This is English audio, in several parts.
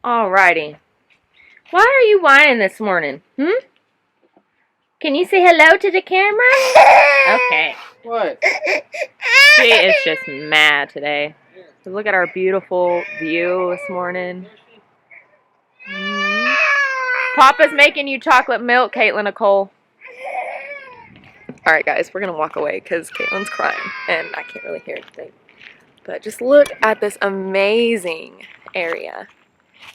Alrighty. Why are you whining this morning? Can you say hello to the camera? Okay. What? She is just mad today. So look at our beautiful view this morning. Papa's making you chocolate milk, Caitlin Nicole. Alright guys, we're going to walk away because Caitlin's crying and I can't really hear anything. But just look at this amazing area.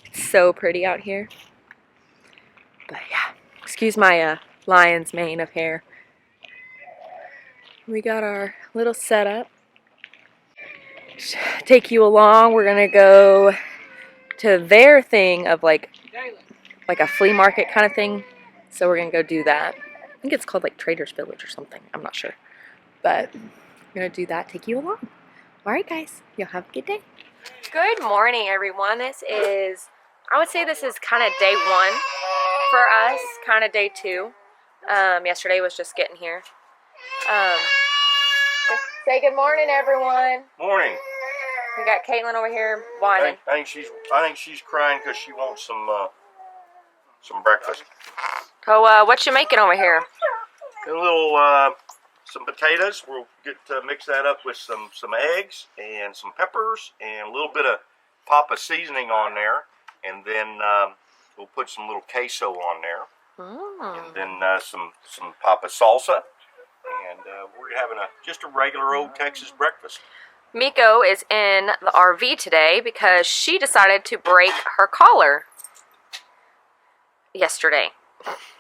It's so pretty out here. But yeah, excuse my lion's mane of hair. We got our little setup. Take you along. We're gonna go to their thing of like a flea market kind of thing. So we're gonna go do that. I think it's called like Trader's Village or something. I'm not sure. But we're gonna do that, take you along. Alright guys, y'all have a good day. Good morning everyone. This is, I would say this is kind of day one for us, kind of day two. Yesterday was just getting here. Say good morning, everyone. Morning. We got Caitlin over here whining. I think she's crying because she wants some breakfast. Oh, what you making over here? A little some potatoes. We'll get to mix that up with some eggs and some peppers and a little bit of Papa seasoning on there, and then we'll put some little queso on there, and then some Papa salsa. And we're having just a regular old Texas breakfast. Miko is in the RV today because she decided to break her collar yesterday.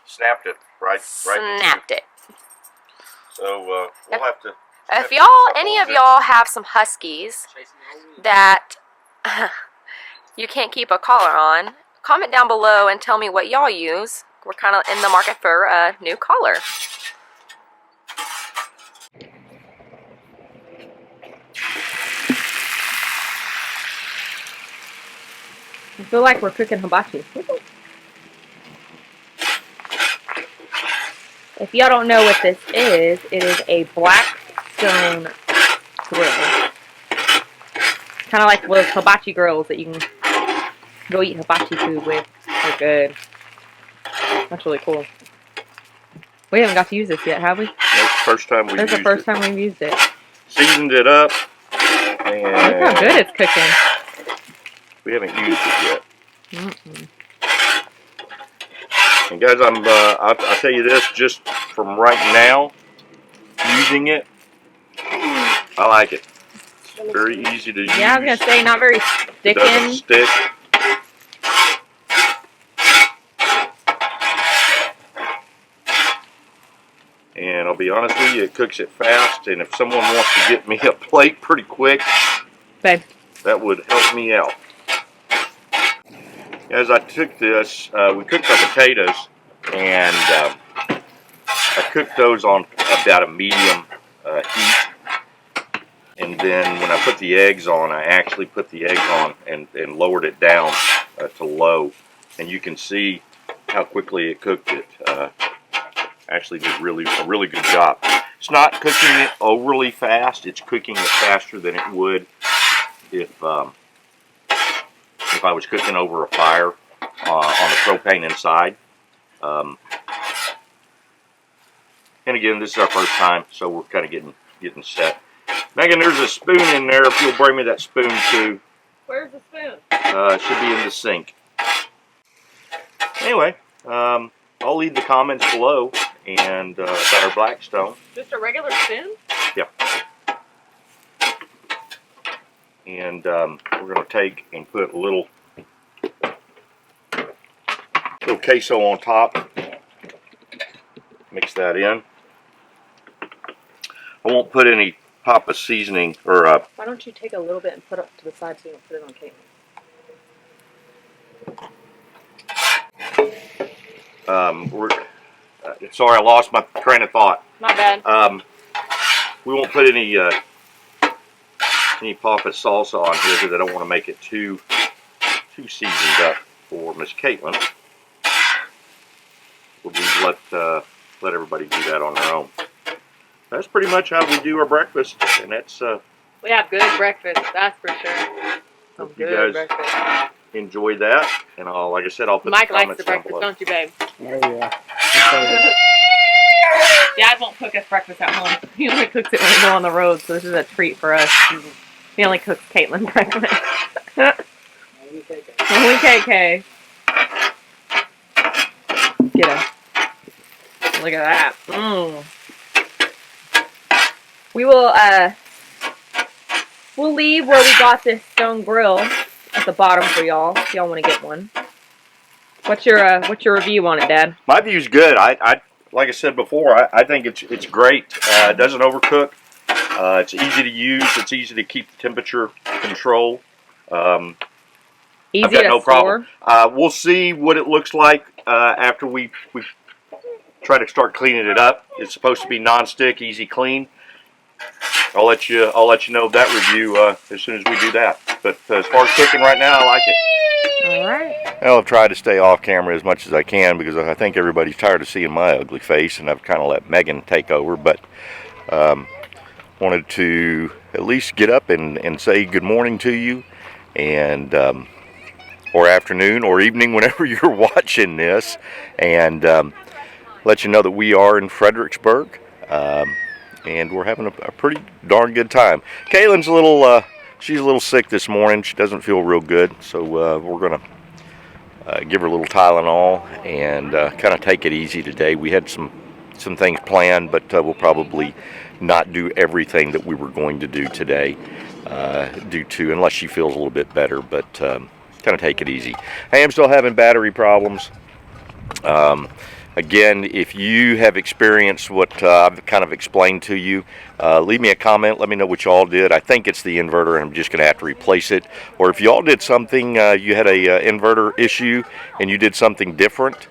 Snapped it right. Snapped it. So we'll have to. If y'all, any of y'all have some huskies that you can't keep a collar on, comment down below and tell me what y'all use. We're kind of in the market for a new collar. I feel like we're cooking hibachi. If y'all don't know what this is, it is a Blackstone Grill. Kind of like those hibachi grills that you can go eat hibachi food with. They're good. That's really cool. We haven't got to use this yet, have we? That's the first time we've used it. That's the first time we've used it. Seasoned it up. And look how good it's cooking. We haven't used it yet. And guys, I'll tell you this, just from right now, using it, I like it. It's very easy to use. Yeah, I was going to say, not very sticking. It doesn't stick. And I'll be honest with you, it cooks it fast, and if someone wants to get me a plate pretty quick, babe, that would help me out. As I took this, we cooked our potatoes, and I cooked those on about a medium heat. And then when I put the eggs on, I actually put the eggs on and lowered it down to low. And you can see how quickly it cooked it. Actually did a really good job. It's not cooking it overly fast. It's cooking it faster than it would if I was cooking over a fire on the propane inside. And again, this is our first time, so we're kind of getting set. Megan, there's a spoon in there. If you'll bring me that spoon too. Where's the spoon? It should be in the sink. Anyway, I'll leave the comments below and about our Blackstone. Just a regular spoon? Yeah. And we're going to take and put a little queso on top. Mix that in. I won't put any Papa seasoning or why don't you take a little bit and put it to the side so you don't put it on Caitlin? Sorry, I lost my train of thought. My bad. We won't put any Papa salsa on here because I don't want to make it too seasoned up for Miss Caitlin. We'll just let everybody do that on their own. That's pretty much how we do our breakfast, and that's we have good breakfast, that's for sure. Some good breakfast. enjoy that. And like I said, I'll put Mike the likes comments the down breakfast, below. don't you, babe? Oh yeah. Dad won't cook us breakfast at home. He only cooks it when we go on the road, so this is a treat for us. He only cooks Caitlin breakfast. Only KK. Get him. Look at that. We will, we'll leave where we got this stone grill at the bottom for y'all, if y'all want to get one. What's your review on it, Dad? My view's good. I like I said before, I think it's great. It doesn't overcook. It's easy to use. It's easy to keep the temperature control. Easy I've got to no store. problem. We'll see what it looks like after we try to start cleaning it up. It's supposed to be non-stick, easy clean. I'll let you know of that review as soon as we do that. But as far as cooking right now, I like it. All right. Well, I've tried to stay off camera as much as I can because I think everybody's tired of seeing my ugly face, and I've kind of let Megan take over. But wanted to at least get up and say good morning to you, and or afternoon or evening whenever you're watching this, and let you know that we are in Fredericksburg, and we're having a pretty darn good time. Kaylin's she's a little sick this morning. She doesn't feel real good, so we're gonna give her a little Tylenol and kind of take it easy today. We had some things planned, but we'll probably not do everything that we were going to do today, unless she feels a little bit better, but kind of take it easy. I am still having battery problems. Again, if you have experienced what I've kind of explained to you, leave me a comment. Let me know what y'all did. I think it's the inverter, and I'm just going to have to replace it. Or if y'all did something, you had a inverter issue, and you did something different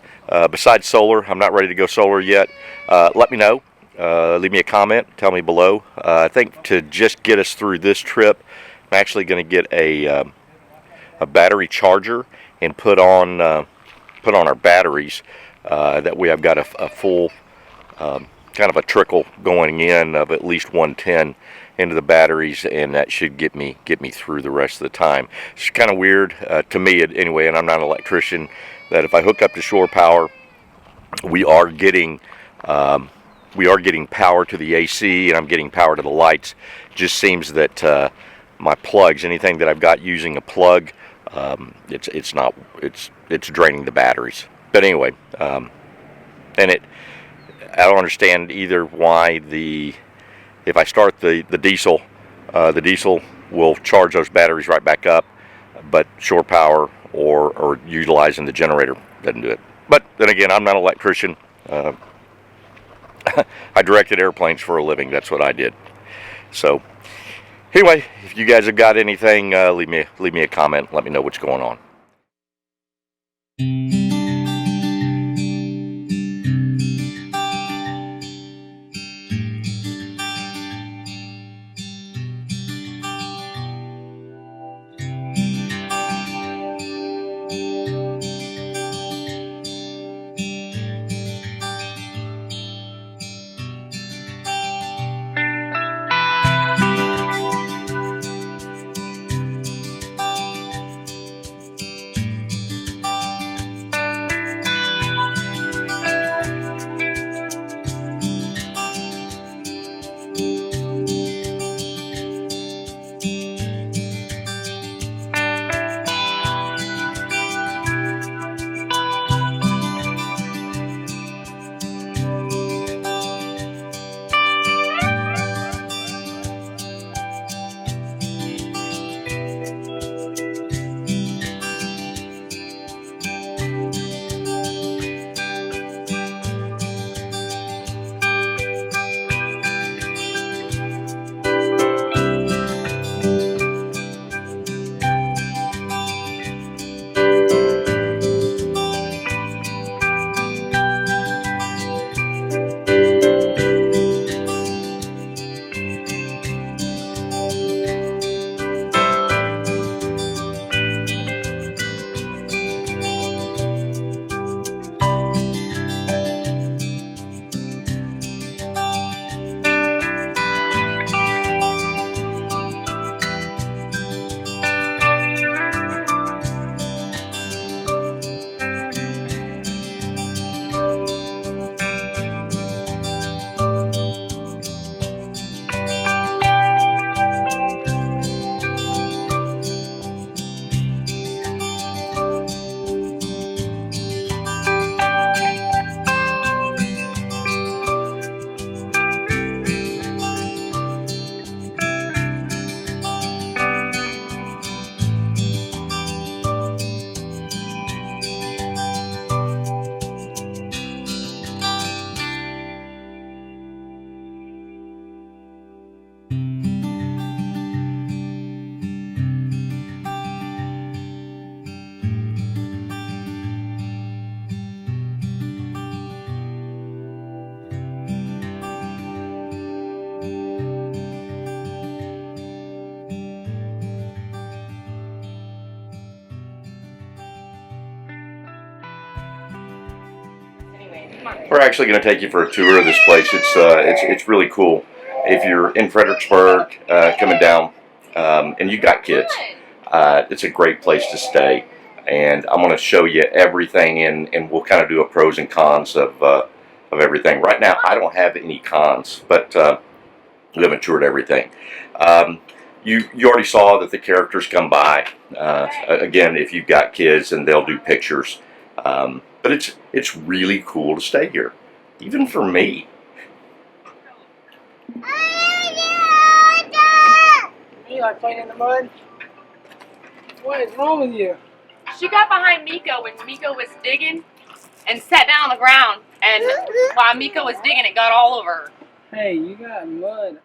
besides solar. I'm not ready to go solar yet. Let me know. Leave me a comment. Tell me below. I think to just get us through this trip, I'm actually going to get a battery charger and put on our batteries. That way I've got a full kind of a trickle going in of at least 110 into the batteries, and that should get me through the rest of the time. It's kind of weird to me anyway, and I'm not an electrician, that if I hook up to shore power, we are getting power to the AC, and I'm getting power to the lights. Just seems that my plugs, anything that I've got using a plug, it's draining the batteries. But anyway, I don't understand either why if I start the diesel will charge those batteries right back up, but shore power or utilizing the generator doesn't do it. But then again, I'm not an electrician. I directed airplanes for a living. That's what I did. So anyway, if you guys have got anything, leave me a comment. Let me know what's going on. We're actually going to take you for a tour of this place. It's really cool. If you're in Fredericksburg, coming down, and you got kids, it's a great place to stay. And I'm going to show you everything, and we'll kind of do a pros and cons of everything. Right now, I don't have any cons, but we haven't toured everything. You already saw that the characters come by. Again, if you've got kids, and they'll do pictures. But it's really cool to stay here, even for me. You like playing in the mud? What is wrong with you? She got behind Miko when Miko was digging and sat down on the ground. And while Miko was digging, it got all over her. Hey, you got mud